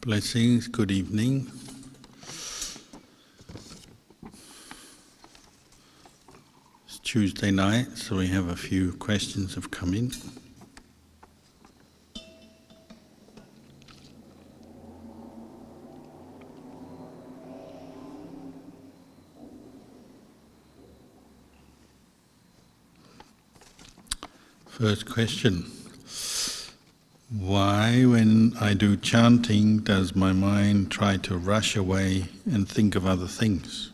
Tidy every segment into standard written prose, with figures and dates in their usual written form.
Blessings, good evening. It's Tuesday night, so we have a few questions have come in. First question. Why, when I do chanting, does my mind try to rush away and think of other things?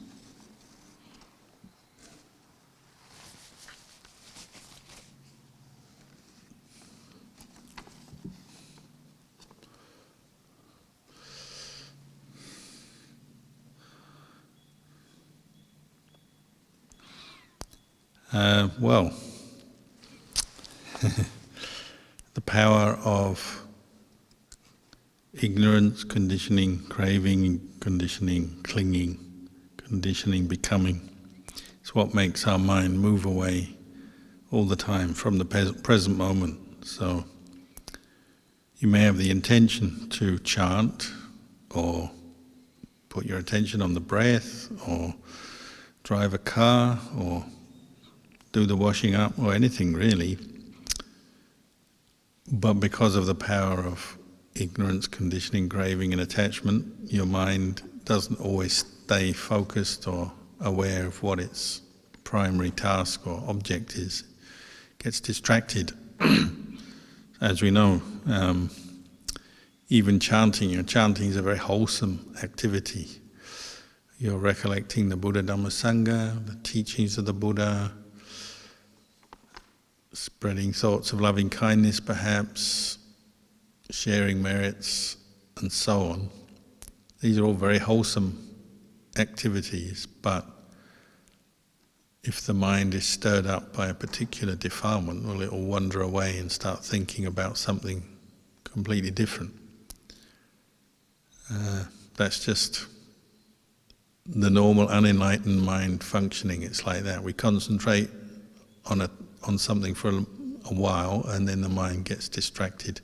Well, the power of ignorance, conditioning, craving, conditioning, clinging, conditioning, becoming. It's what makes our mind move away all the time from the present moment. So you may have the intention to chant or put your attention on the breath or drive a car or do the washing up or anything really. But because of the power of ignorance, conditioning, craving and attachment, your mind doesn't always stay focused or aware of what its primary task or object is. It gets distracted. As we know, even chanting is a very wholesome activity. You're recollecting the Buddha, Dhamma, Sangha, the teachings of the Buddha, spreading thoughts of loving kindness perhaps, sharing merits and so on. These are all very wholesome activities, but if the mind is stirred up by a particular defilement, well, it will wander away and start thinking about something completely different. That's just the normal unenlightened mind functioning. It's like that. We concentrate on something for a while and then the mind gets distracted.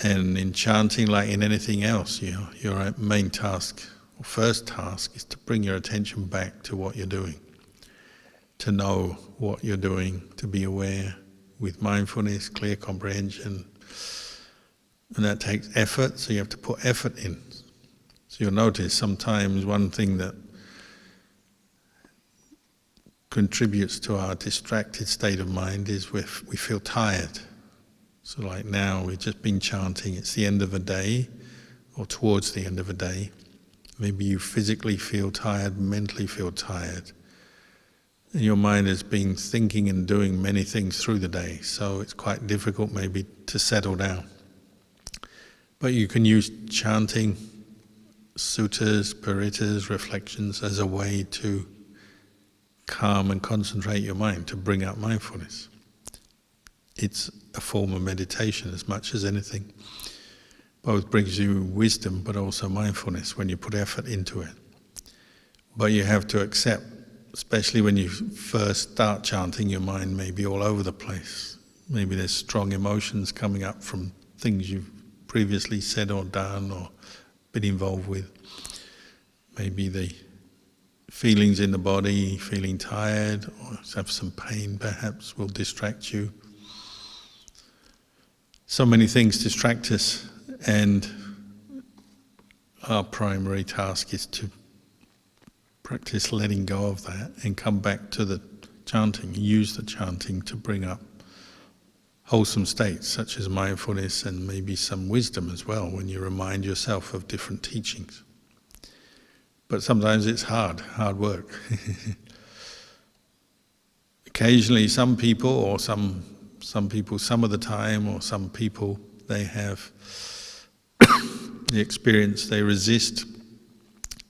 And in chanting, like in anything else, your main task, or first task, is to bring your attention back to what you're doing, to know what you're doing, to be aware with mindfulness, clear comprehension. And that takes effort, so you have to put effort in. So you'll notice sometimes one thing that contributes to our distracted state of mind is we feel tired. So like now we've just been chanting, it's the end of a day or towards the end of a day. Maybe you physically feel tired, mentally feel tired. And your mind has been thinking and doing many things through the day, so it's quite difficult maybe to settle down. But you can use chanting, suttas, parittas, reflections as a way to calm and concentrate your mind, to bring out mindfulness. It's a form of meditation as much as anything. Both brings you wisdom but also mindfulness when you put effort into it. But you have to accept, especially when you first start chanting, your mind may be all over the place. Maybe there's strong emotions coming up from things you've previously said or done or been involved with. Maybe the feelings in the body, feeling tired or have some pain perhaps, will distract you. So many things distract us, and our primary task is to practice letting go of that and come back to the chanting, use the chanting to bring up wholesome states such as mindfulness and maybe some wisdom as well when you remind yourself of different teachings. But sometimes it's hard work. Occasionally some people or some people some of the time, or some people, they have the experience, they resist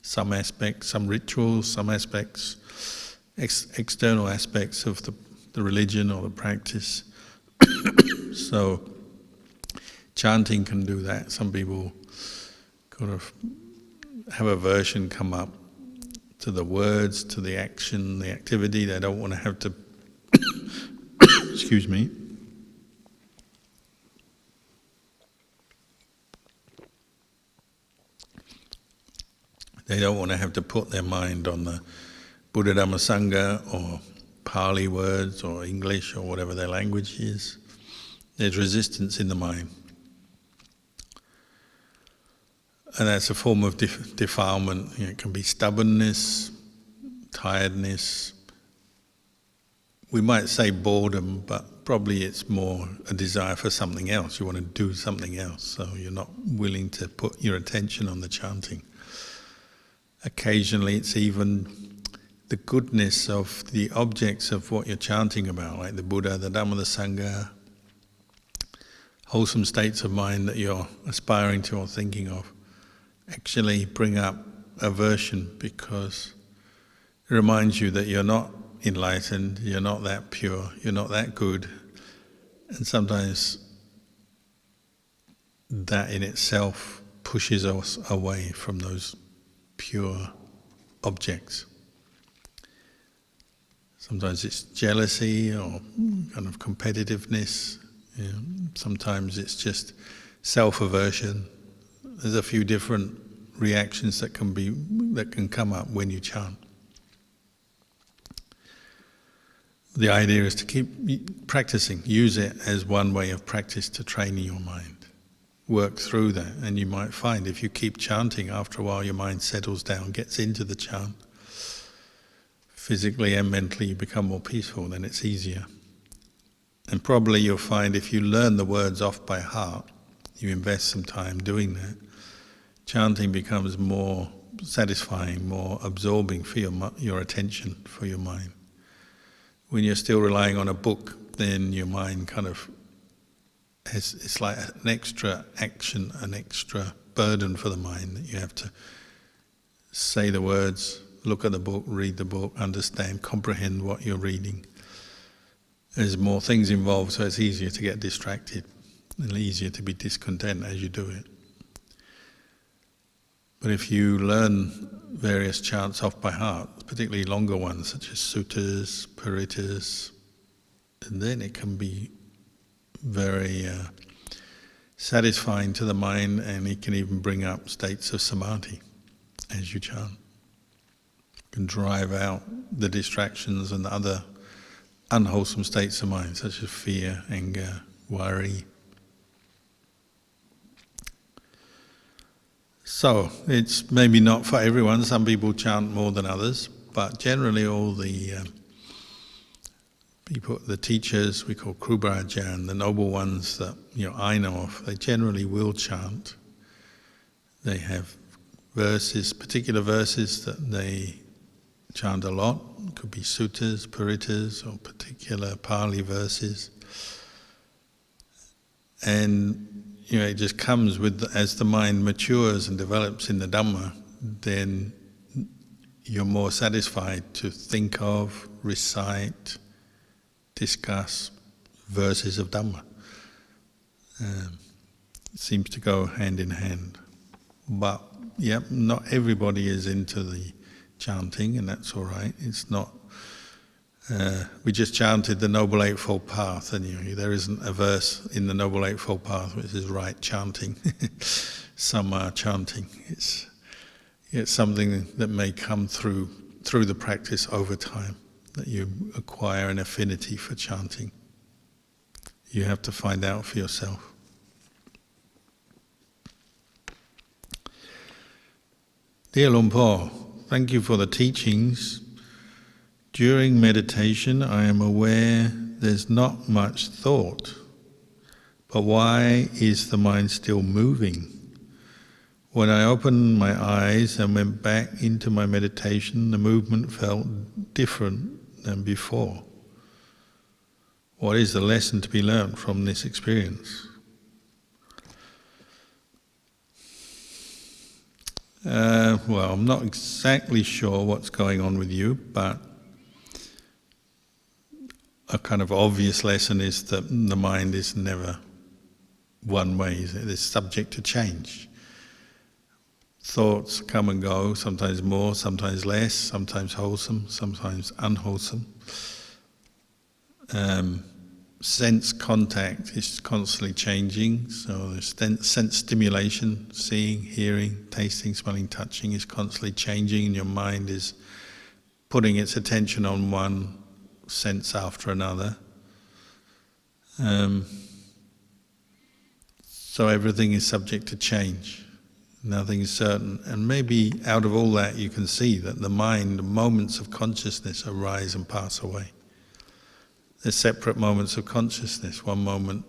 some aspects, some rituals, some aspects, external aspects of the religion or the practice. So chanting can do that. Some people kind of have aversion come up to the words, to the action, the activity. They don't want to have to excuse me, They don't want to have to put their mind on the Buddha Dhamma Sangha or Pali words or English or whatever their language is. There's resistance in the mind. And that's a form of defilement. It can be stubbornness, tiredness. We might say boredom, but probably it's more a desire for something else. You want to do something else, so you're not willing to put your attention on the chanting. Occasionally it's even the goodness of the objects of what you're chanting about, like the Buddha, the Dhamma, the Sangha, wholesome states of mind that you're aspiring to or thinking of, actually bring up aversion, because it reminds you that you're not enlightened, you're not that pure, you're not that good. And sometimes that in itself pushes us away from those pure objects. Sometimes it's jealousy or kind of competitiveness. Sometimes it's just self-aversion. There's a few different reactions that can come up when you chant. The idea is to keep practicing. Use it as one way of practice to train your mind. Work through that, and you might find if you keep chanting, after a while your mind settles down, gets into the chant. Physically and mentally you become more peaceful, then it's easier. And probably you'll find if you learn the words off by heart, you invest some time doing that, chanting becomes more satisfying, more absorbing for your attention, for your mind. When you're still relying on a book, then your mind kind of it's like an extra action, an extra burden for the mind, that you have to say the words, look at the book, read the book, understand, comprehend what you're reading. There's more things involved, so it's easier to get distracted and easier to be discontent as you do it. But if you learn various chants off by heart, particularly longer ones such as suttas, parittas, and then it can be very satisfying to the mind, and it can even bring up states of samadhi as you chant. You can drive out the distractions and the other unwholesome states of mind, such as fear, anger, worry. So, it's maybe not for everyone. Some people chant more than others, but generally all the people, the teachers, we call Kruba Ajahn, the noble ones that I know of, they generally will chant. They have verses, particular verses that they chant a lot. It could be suttas, parittas, or particular Pali verses. And it just comes with, as the mind matures and develops in the Dhamma, then you're more satisfied to think of, recite, discuss verses of Dhamma. It seems to go hand in hand. But, not everybody is into the chanting, and that's all right. It's not... we just chanted the Noble Eightfold Path, and there isn't a verse in the Noble Eightfold Path which is right chanting. Some are chanting. It's something that may come through the practice over time, that you acquire an affinity for chanting. You have to find out for yourself. Dear Luang Por, thank you for the teachings. During meditation, I am aware there's not much thought, but why is the mind still moving? When I opened my eyes and went back into my meditation, the movement felt different than before. What is the lesson to be learnt from this experience? Well, I'm not exactly sure what's going on with you, but a kind of obvious lesson is that the mind is never one way. It is subject to change. Thoughts come and go, sometimes more, sometimes less, sometimes wholesome, sometimes unwholesome. sense contact is constantly changing, so the sense stimulation, seeing, hearing, tasting, smelling, touching is constantly changing, and your mind is putting its attention on one sense after another. So everything is subject to change. Nothing is certain. And maybe out of all that you can see that the mind, moments of consciousness arise and pass away. There's separate moments of consciousness. One moment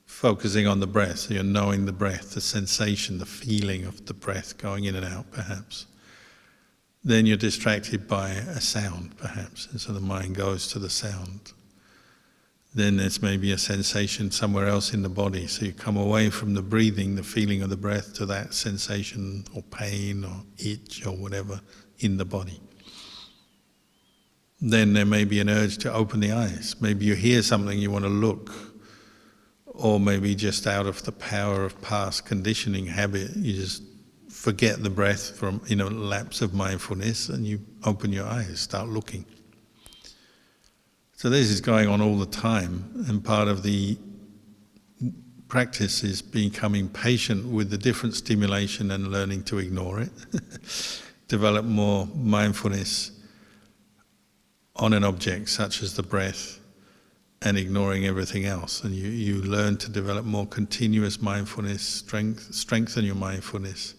focusing on the breath, so you're knowing the breath, the sensation, the feeling of the breath going in and out perhaps. Then you're distracted by a sound perhaps, and so the mind goes to the sound. Then there's maybe a sensation somewhere else in the body, so you come away from the breathing, the feeling of the breath, to that sensation or pain or itch or whatever in the body. Then there may be an urge to open the eyes. Maybe you hear something, you want to look, or maybe just out of the power of past conditioning, habit, you just forget the breath from lapse of mindfulness and you open your eyes, start looking. So this is going on all the time, and part of the practice is becoming patient with the different stimulation and learning to ignore it. Develop more mindfulness on an object such as the breath and ignoring everything else. And you learn to develop more continuous mindfulness, strengthen your mindfulness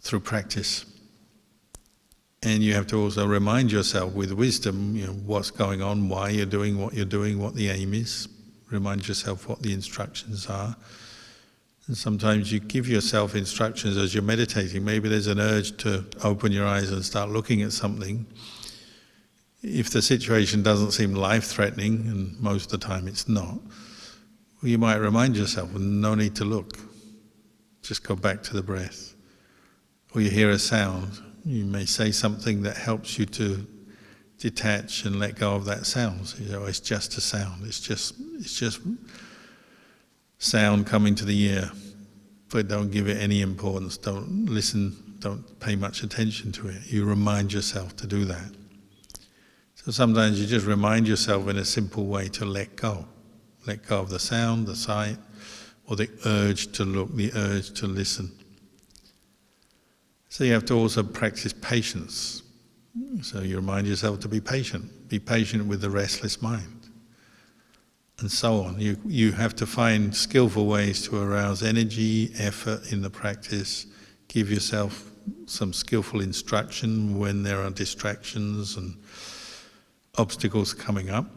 through practice. And you have to also remind yourself with wisdom, what's going on, why you're doing, what the aim is. Remind yourself what the instructions are. And sometimes you give yourself instructions as you're meditating. Maybe there's an urge to open your eyes and start looking at something. If the situation doesn't seem life-threatening, and most of the time it's not, well, you might remind yourself, no need to look. Just go back to the breath. Or you hear a sound. You may say something that helps you to detach and let go of that sound. So, it's just a sound. It's just sound coming to the ear. But don't give it any importance. Don't listen. Don't pay much attention to it. You remind yourself to do that. So sometimes you just remind yourself in a simple way to let go. Let go of the sound, the sight, or the urge to look, the urge to listen. So you have to also practice patience. So you remind yourself to be patient. Be patient with the restless mind. And so on. You have to find skillful ways to arouse energy, effort in the practice. Give yourself some skillful instruction when there are distractions and obstacles coming up.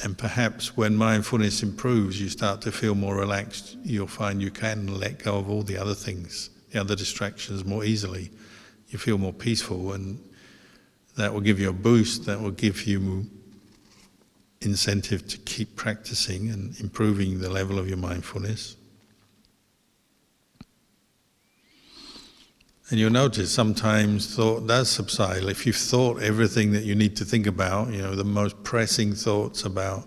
And perhaps when mindfulness improves, you start to feel more relaxed. You'll find you can let go of all the other things, the other distractions more easily. You feel more peaceful, and that will give you a boost, that will give you incentive to keep practicing and improving the level of your mindfulness. And you'll notice sometimes thought does subside. If you've thought everything that you need to think about, the most pressing thoughts about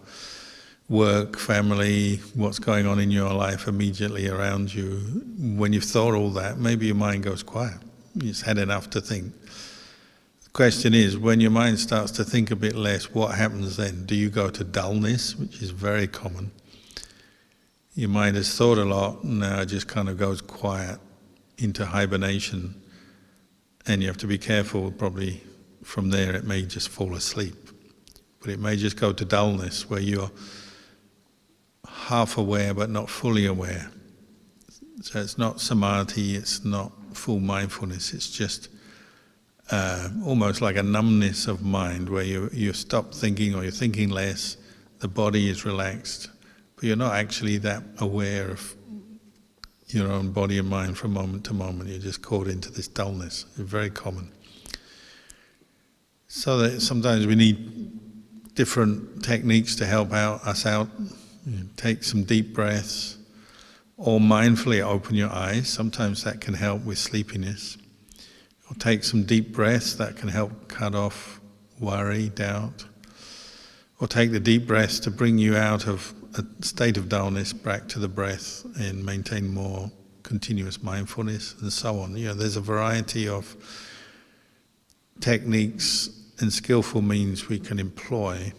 work, family, what's going on in your life immediately around you, when you've thought all that, maybe your mind goes quiet. You've had enough to think. The question is, when your mind starts to think a bit less, what happens then? Do you go to dullness, which is very common? Your mind has thought a lot, and now it just kind of goes quiet into hibernation, and you have to be careful. Probably from there it may just fall asleep, but it may just go to dullness where you're half aware but not fully aware. So it's not samadhi, it's not full mindfulness, it's just almost like a numbness of mind where you stop thinking, or you're thinking less, the body is relaxed, but you're not actually that aware of your own body and mind from moment to moment. You're just caught into this dullness. It's very common. So that sometimes we need different techniques to help us out. Take some deep breaths, or mindfully open your eyes. Sometimes that can help with sleepiness. Or take some deep breaths, that can help cut off worry, doubt. Or take the deep breaths to bring you out of a state of dullness back to the breath and maintain more continuous mindfulness, and so on. There's a variety of techniques and skillful means we can employ.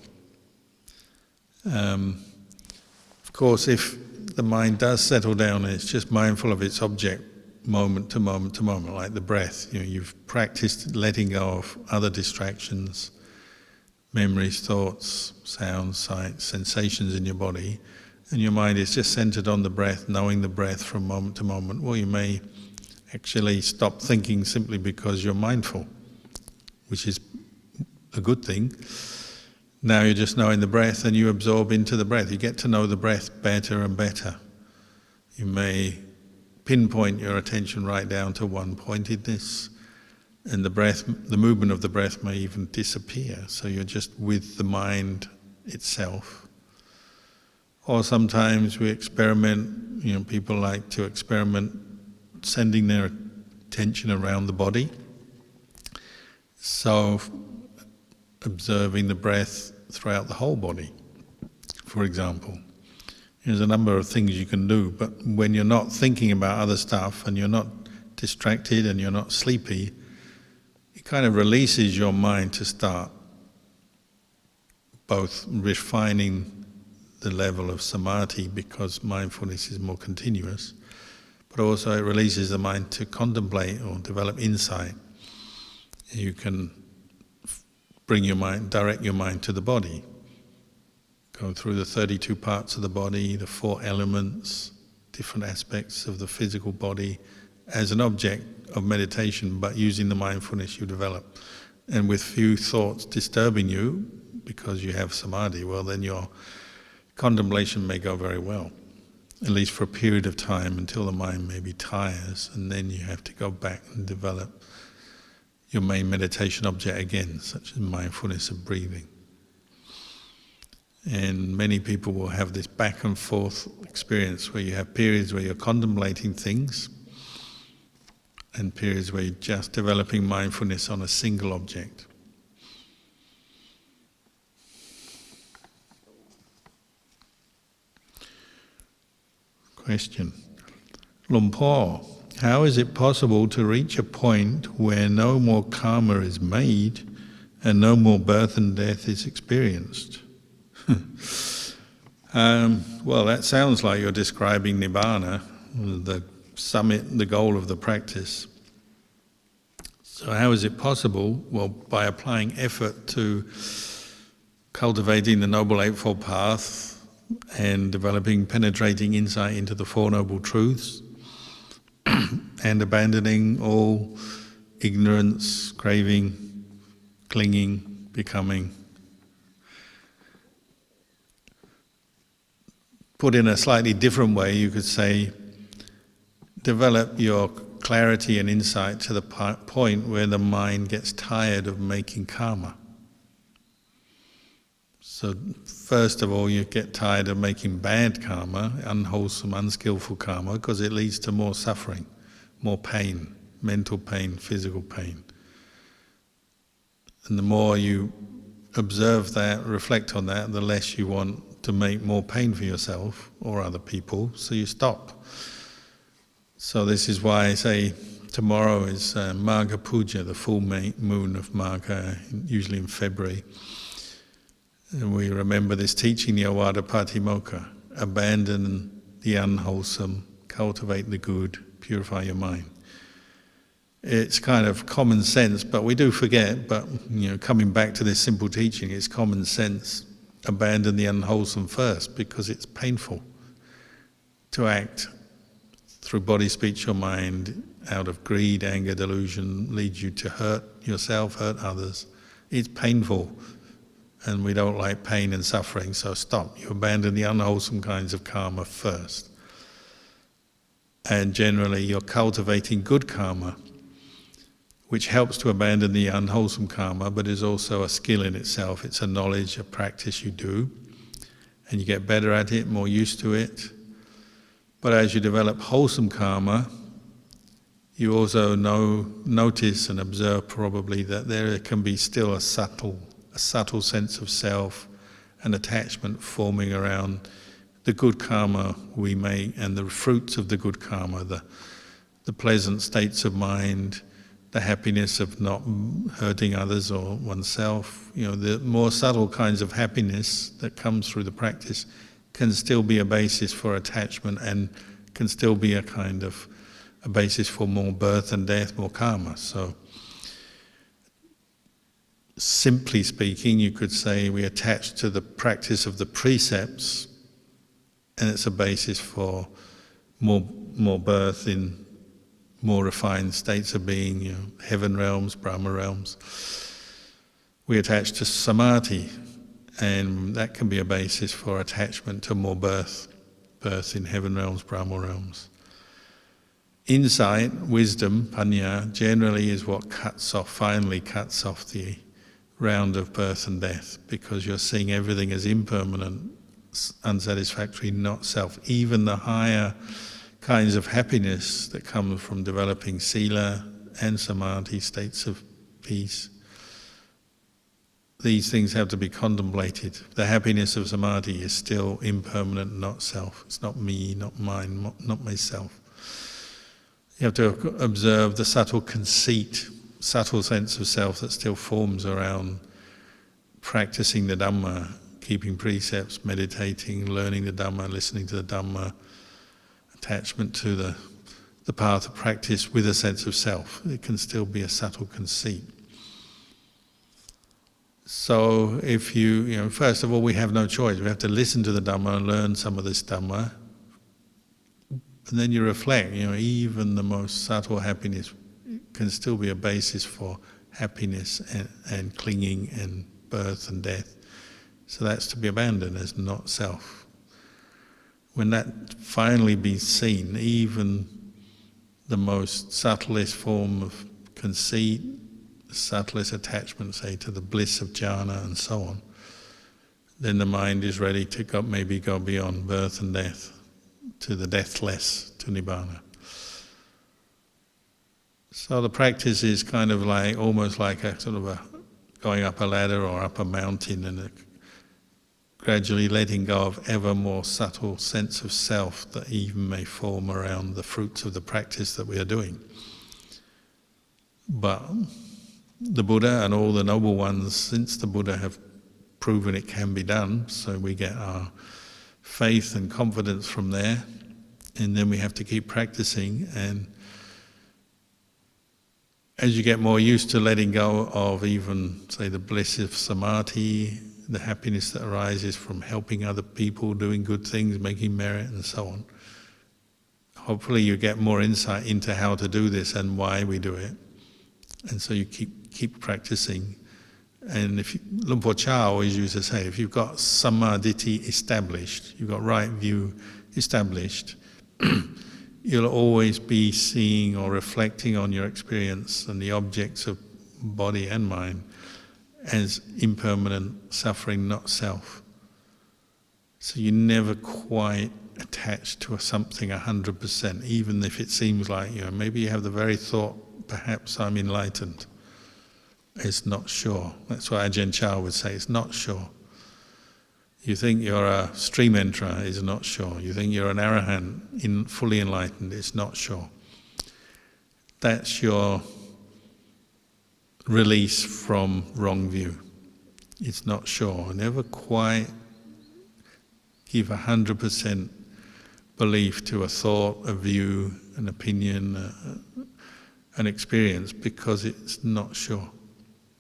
Of course, if the mind does settle down and it's just mindful of its object moment to moment to moment, like the breath, you've practiced letting go of other distractions, memories, thoughts, sounds, sights, sensations in your body, and your mind is just centered on the breath, knowing the breath from moment to moment. Well, you may actually stop thinking simply because you're mindful, which is a good thing. Now you're just knowing the breath and you absorb into the breath. You get to know the breath better and better. You may pinpoint your attention right down to one-pointedness, and the breath, the movement of the breath may even disappear. So you're just with the mind itself. Or sometimes we experiment, people like to experiment sending their attention around the body. So observing the breath throughout the whole body, for example. There's a number of things you can do, but when you're not thinking about other stuff and you're not distracted and you're not sleepy, it kind of releases your mind to start both refining the level of samadhi, because mindfulness is more continuous, but also it releases the mind to contemplate or develop insight. You can bring your mind, direct your mind to the body. Go through the 32 parts of the body, the 4 elements, different aspects of the physical body as an object of meditation, but using the mindfulness you develop. And with few thoughts disturbing you, because you have samadhi, well then your contemplation may go very well, at least for a period of time until the mind maybe tires, and then you have to go back and develop your main meditation object again, such as mindfulness of breathing. And many people will have this back and forth experience where you have periods where you're contemplating things and periods where you're just developing mindfulness on a single object. Question. Luang Por, how is it possible to reach a point where no more karma is made and no more birth and death is experienced? Well, that sounds like you're describing Nirvana, the summit, the goal of the practice. So how is it possible? Well, by applying effort to cultivating the Noble Eightfold Path and developing penetrating insight into the Four Noble Truths, and abandoning all ignorance, craving, clinging, becoming. Put in a slightly different way, you could say, develop your clarity and insight to the point where the mind gets tired of making karma. So first of all, you get tired of making bad karma, unwholesome, unskillful karma, because it leads to more suffering, more pain, mental pain, physical pain. And the more you observe that, reflect on that, the less you want to make more pain for yourself or other people, so you stop. So this is why I say tomorrow is Magha Puja, the full moon of Magha, usually in February. And we remember this teaching, the Awada Patimokkha, abandon the unwholesome, cultivate the good, purify your mind. It's kind of common sense, but we do forget, but coming back to this simple teaching, it's common sense. Abandon the unwholesome first, because it's painful to act through body, speech or mind out of greed, anger, delusion, leads you to hurt yourself, hurt others. It's painful. And we don't like pain and suffering, so stop. You abandon the unwholesome kinds of karma first. And generally you're cultivating good karma, which helps to abandon the unwholesome karma, but is also a skill in itself. It's a knowledge, a practice you do, and you get better at it, more used to it. But as you develop wholesome karma, you also notice and observe probably that there can be still a subtle sense of self and attachment forming around the good karma we make and the fruits of the good karma, the pleasant states of mind, the happiness of not hurting others or oneself. The more subtle kinds of happiness that comes through the practice can still be a basis for attachment and can still be a kind of a basis for more birth and death, more karma. So, simply speaking, you could say we attach to the practice of the precepts, and it's a basis for more birth in more refined states of being, heaven realms, Brahma realms. We attach to samadhi, and that can be a basis for attachment to more birth in heaven realms, Brahma realms. Insight, wisdom, panya, generally is what finally cuts off the round of birth and death, because you're seeing everything as impermanent, unsatisfactory, not self. Even the higher kinds of happiness that come from developing sila and samadhi, states of peace, these things have to be contemplated. The happiness of samadhi is still impermanent, not self. It's not me, not mine, not myself. You have to observe the subtle conceit, subtle sense of self that still forms around practicing the Dhamma, keeping precepts, meditating, learning the Dhamma, listening to the Dhamma, attachment to the path of practice with a sense of self. It can still be a subtle conceit. So if first of all, we have no choice. We have to listen to the Dhamma and learn some of this Dhamma. And then you reflect, even the most subtle happiness can still be a basis for happiness and clinging and birth and death. So that's to be abandoned as not self. When that finally be seen, even the most subtlest form of conceit, the subtlest attachment, say, to the bliss of jhana and so on, then the mind is ready to maybe go beyond birth and death, to the deathless, to Nibbana. So the practice is kind of almost like a sort of a going up a ladder or up a mountain, and gradually letting go of ever more subtle sense of self that even may form around the fruits of the practice that we are doing. But the Buddha and all the noble ones since the Buddha have proven it can be done, so we get our faith and confidence from there, and then we have to keep practicing. And as you get more used to letting go of even, say, the bliss of samadhi, the happiness that arises from helping other people, doing good things, making merit and so on, hopefully you get more insight into how to do this and why we do it. And so you keep practicing. And Luang Por Chah always used to say, if you've got samadhi established, you've got right view established, you'll always be seeing or reflecting on your experience and the objects of body and mind as impermanent suffering, not self. So you never quite attach to something 100%, even if it seems like, maybe you have the very thought, perhaps I'm enlightened. It's not sure. That's what Ajahn Chah would say, it's not sure. You think you're a stream enterer, is not sure. You think you're an arahant, fully enlightened, it's not sure. That's your release from wrong view. It's not sure. Never quite give 100% belief to a thought, a view, an opinion, an experience, because it's not sure.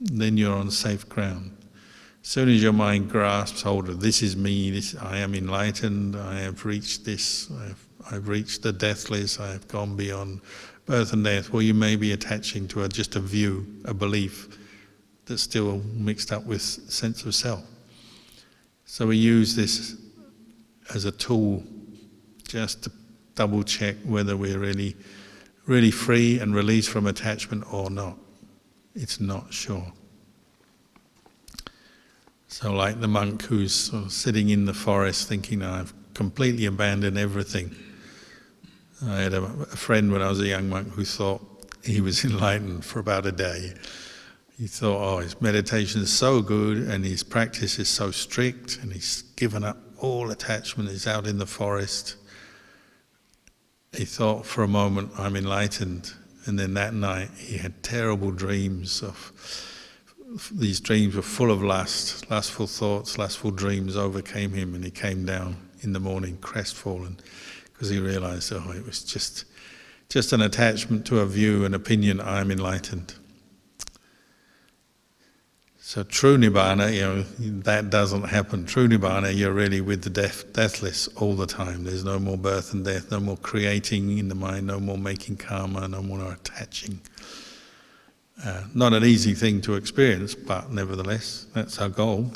Then you're on safe ground. As soon as your mind grasps hold of this is me, I am enlightened, I have reached this, I've reached the deathless, I have gone beyond birth and death, well, you may be attaching to just a view, a belief that's still mixed up with sense of self. So we use this as a tool just to double check whether we're really free and released from attachment or not. It's not sure. So like the monk who's sort of sitting in the forest thinking, I've completely abandoned everything. I had a friend when I was a young monk who thought he was enlightened for about a day. He thought, his meditation is so good and his practice is so strict and he's given up all attachment, he's out in the forest. He thought for a moment, I'm enlightened. And then that night he had terrible dreams these dreams were full of lust, lustful thoughts, lustful dreams overcame him, and he came down in the morning crestfallen because he realized, it was just an attachment to a view, an opinion, I'm enlightened. So true Nibbana, that doesn't happen. True Nibbana, you're really with the deathless all the time. There's no more birth and death, no more creating in the mind, no more making karma, no more attaching. Not an easy thing to experience, but nevertheless, that's our goal.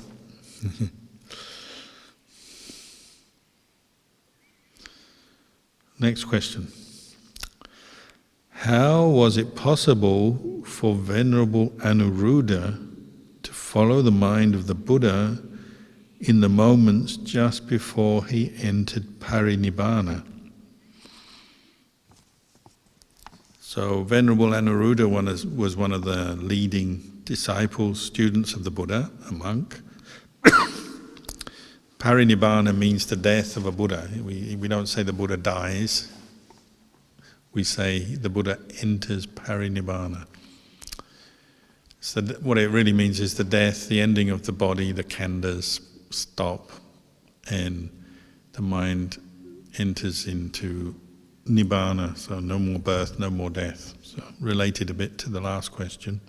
Next question. How was it possible for Venerable Anuruddha to follow the mind of the Buddha in the moments just before he entered parinibbana? So Venerable Anuruddha was one of the leading disciples, students of the Buddha, a monk. Parinibbana means the death of a Buddha. We don't say the Buddha dies. We say the Buddha enters parinibbana. So what it really means is the death, the ending of the body, the khandhas stop, and the mind enters into Nibbana, so no more birth, no more death. So related a bit to the last question.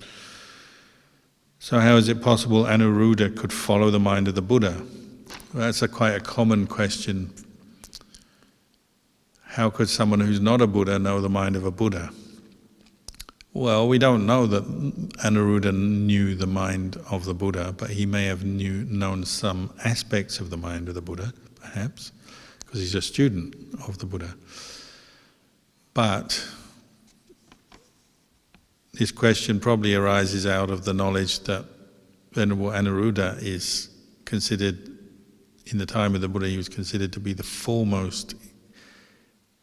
So how is it possible Anuruddha could follow the mind of the Buddha? Well, that's quite a common question. How could someone who's not a Buddha know the mind of a Buddha? Well, we don't know that Anuruddha knew the mind of the Buddha, but he may have known some aspects of the mind of the Buddha, perhaps, because he's a student of the Buddha. But this question probably arises out of the knowledge that Venerable Anuruddha is considered, in the time of the Buddha, he was considered to be the foremost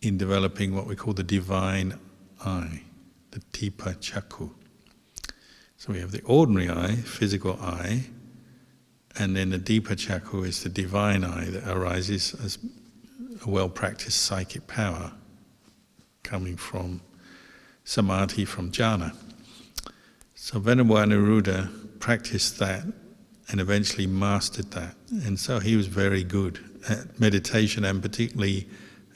in developing what we call the divine eye, the Tipa Chakku. So we have the ordinary eye, physical eye, and then the Dipa Chakku is the divine eye that arises as a well-practiced psychic power coming from samadhi, from jhana. So Venerable Anuruddha practiced that and eventually mastered that. And so he was very good at meditation, and particularly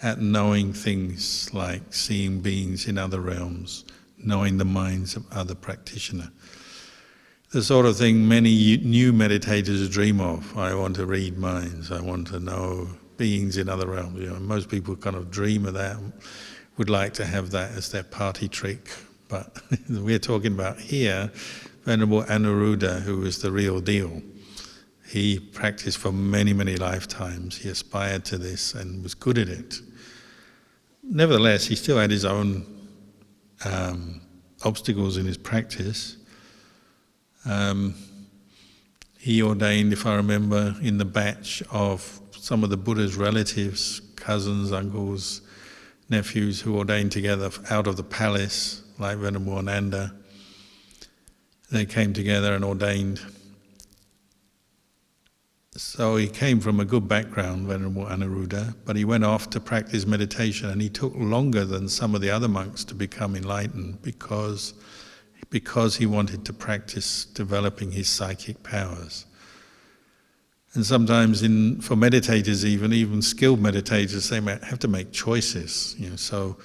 at knowing things like seeing beings in other realms, knowing the minds of other practitioners. The sort of thing many new meditators dream of. I want to read minds, I want to know beings in other realms. Most people kind of dream of that, would like to have that as their party trick. But we're talking about here, Venerable Anuruddha, who is the real deal. He practiced for many, many lifetimes. He aspired to this and was good at it. Nevertheless, he still had his own obstacles in his practice. He ordained, if I remember, in the batch of some of the Buddha's relatives, cousins, uncles, nephews, who ordained together out of the palace, like Venerable Ananda. They came together and ordained. So he came from a good background, Venerable Anuruddha, but he went off to practice meditation, and he took longer than some of the other monks to become enlightened because he wanted to practice developing his psychic powers. And sometimes for meditators, even skilled meditators, they might have to make choices. So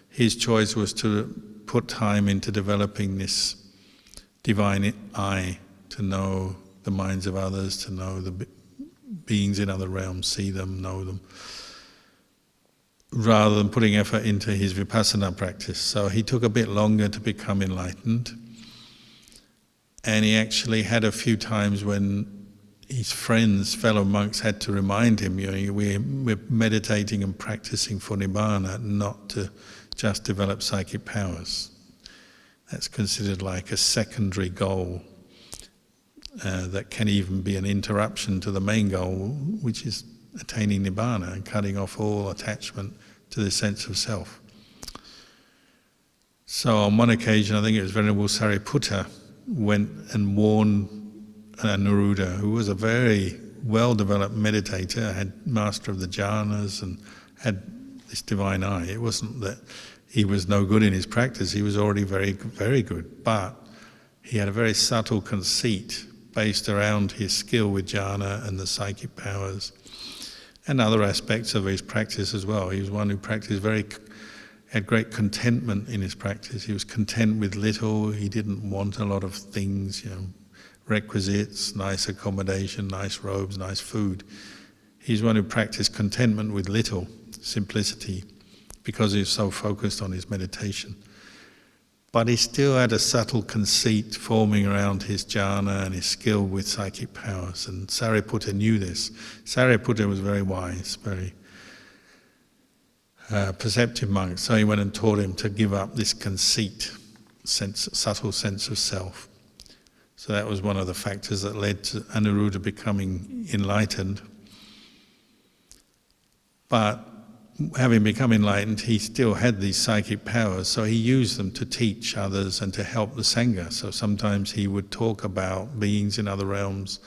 his choice was to put time into developing this divine eye, to know the minds of others, to know the beings in other realms, see them, know them, rather than putting effort into his vipassana practice. So he took a bit longer to become enlightened, and he actually had a few times when his friends, fellow monks, had to remind him, we're meditating and practicing for Nibbana, not to just develop psychic powers. That's considered like a secondary goal that can even be an interruption to the main goal, which is attaining Nibbana and cutting off all attachment to the sense of self. So on one occasion, I think it was Venerable Sariputta went and warned Anuruddha, who was a very well-developed meditator, had master of the jhanas and had this divine eye. It wasn't that he was no good in his practice. He was already very, very good. But he had a very subtle conceit based around his skill with jhana and the psychic powers and other aspects of his practice as well. He was one who had great contentment in his practice. He was content with little. He didn't want a lot of things, requisites, nice accommodation, nice robes, nice food. He's one who practiced contentment with little, simplicity, because he was so focused on his meditation. But he still had a subtle conceit forming around his jhana and his skill with psychic powers, and Sariputta knew this. Sariputta was very wise, very perceptive monk, so he went and taught him to give up this conceit, subtle sense of self. So that was one of the factors that led to Anuruddha becoming enlightened. But having become enlightened, he still had these psychic powers, so he used them to teach others and to help the Sangha. So sometimes he would talk about beings in other realms,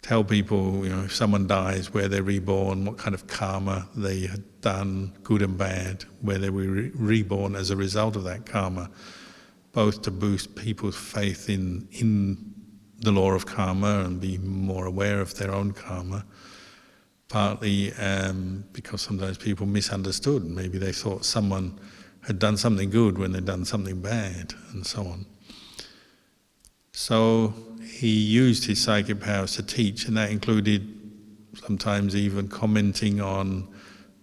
tell people, if someone dies, where they're reborn, what kind of karma they had done, good and bad, where they were reborn as a result of that karma, both to boost people's faith in the law of karma and be more aware of their own karma, partly because sometimes people misunderstood. Maybe they thought someone had done something good when they'd done something bad, and so on. So he used his psychic powers to teach, and that included sometimes even commenting on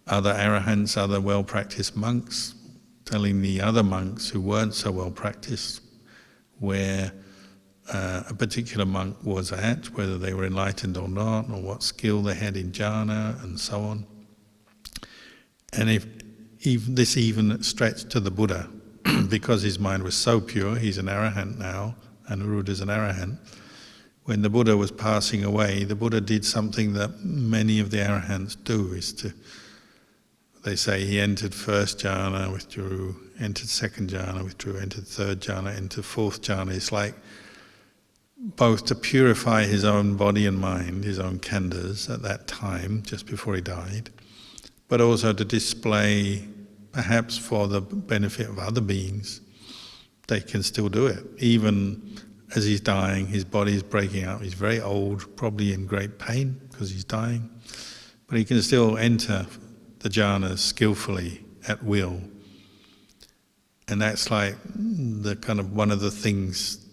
other arahants, other well-practiced monks, telling the other monks who weren't so well-practiced where a particular monk was at, whether they were enlightened or not, or what skill they had in jhana, and so on. And if this even stretched to the Buddha, because his mind was so pure, he's an arahant now, Anuruddha's an arahant. When the Buddha was passing away, the Buddha did something that many of the arahants do, they say he entered first jhana, withdrew, entered second jhana, withdrew, entered third jhana, entered fourth jhana. It's like both to purify his own body and mind, his own khandhas at that time, just before he died, but also to display, perhaps for the benefit of other beings, they can still do it. Even as he's dying, his body is breaking up, he's very old, probably in great pain because he's dying, but he can still enter the jhanas skillfully at will. And that's like the kind of one of the things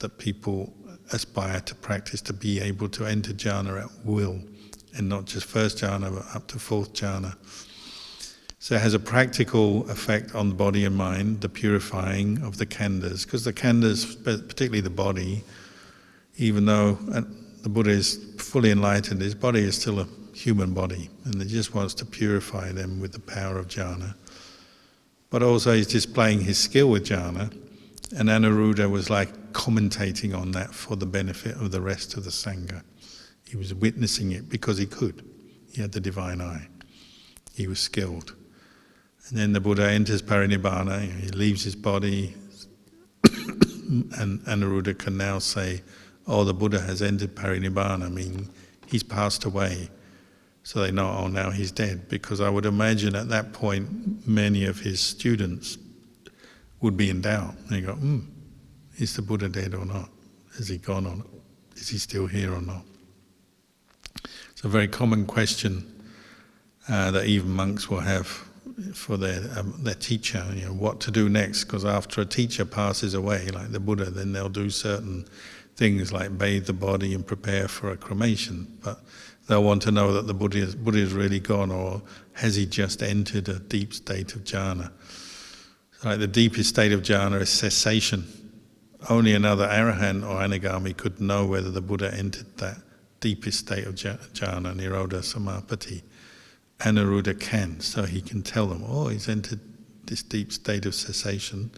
that people aspire to practice, to be able to enter jhana at will, and not just first jhana but up to fourth jhana. So it has a practical effect on the body and mind, the purifying of the khandhas, because the khandhas, particularly the body, even though the Buddha is fully enlightened, his body is still a human body, and he just wants to purify them with the power of jhana. But also he's displaying his skill with jhana, and Anuruddha was like commentating on that for the benefit of the rest of the Sangha. He was witnessing it because he could. He had the divine eye. He was skilled. And then the Buddha enters parinibbana, he leaves his body, and Anuruddha can now say, oh, the Buddha has entered parinibbana, meaning he's passed away. So they know, oh, now he's dead. Because I would imagine at that point, many of his students would be in doubt. They go, is the Buddha dead or not? Has he gone or not? Is he still here or not? It's a very common question that even monks will have for their teacher, what to do next, because after a teacher passes away, like the Buddha, then they'll do certain things like bathe the body and prepare for a cremation, but they'll want to know that the Buddha is really gone, or has he just entered a deep state of jhana. So like the deepest state of jhana is cessation. Only another arahant or anagami could know whether the Buddha entered that deepest state of jhana, nirodha samapatti. Anuruddha can, so he can tell them, oh, he's entered this deep state of cessation,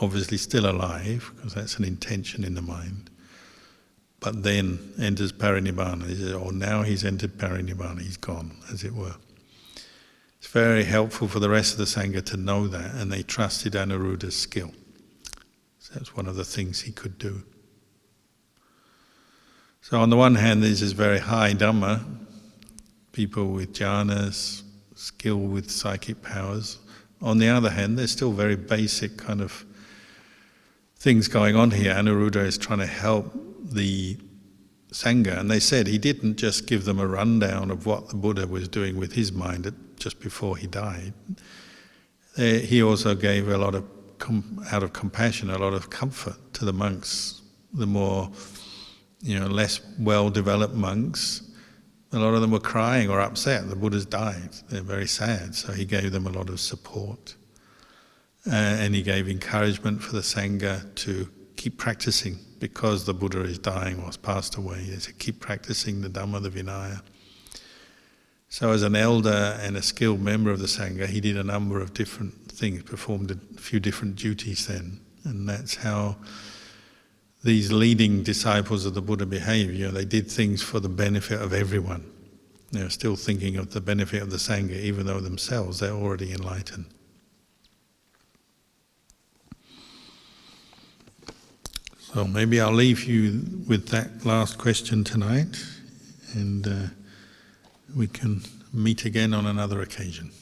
obviously still alive, because that's an intention in the mind, but then enters parinibbana. He says, oh, now he's entered parinibbana, he's gone, as it were. It's very helpful for the rest of the Sangha to know that, and they trusted Anuruddha's skill. So that's one of the things he could do. So on the one hand, this is very high Dhamma, people with jhanas, skill with psychic powers. On the other hand, there's still very basic kind of things going on here. Anuruddha is trying to help the Sangha, and they said he didn't just give them a rundown of what the Buddha was doing with his mind just before he died. He also gave a lot of, out of compassion, a lot of comfort to the monks. The more, less well-developed monks, a lot of them were crying or upset. The Buddha's died. They're very sad, so he gave them a lot of support. And he gave encouragement for the Sangha to keep practicing, because the Buddha is dying or has passed away. He said, keep practicing the Dhamma, the Vinaya. So as an elder and a skilled member of the Sangha, he did a number of different things, performed a few different duties then. And that's how these leading disciples of the Buddha behave. They did things for the benefit of everyone. They're still thinking of the benefit of the Sangha, even though themselves they're already enlightened. So maybe I'll leave you with that last question tonight, and we can meet again on another occasion.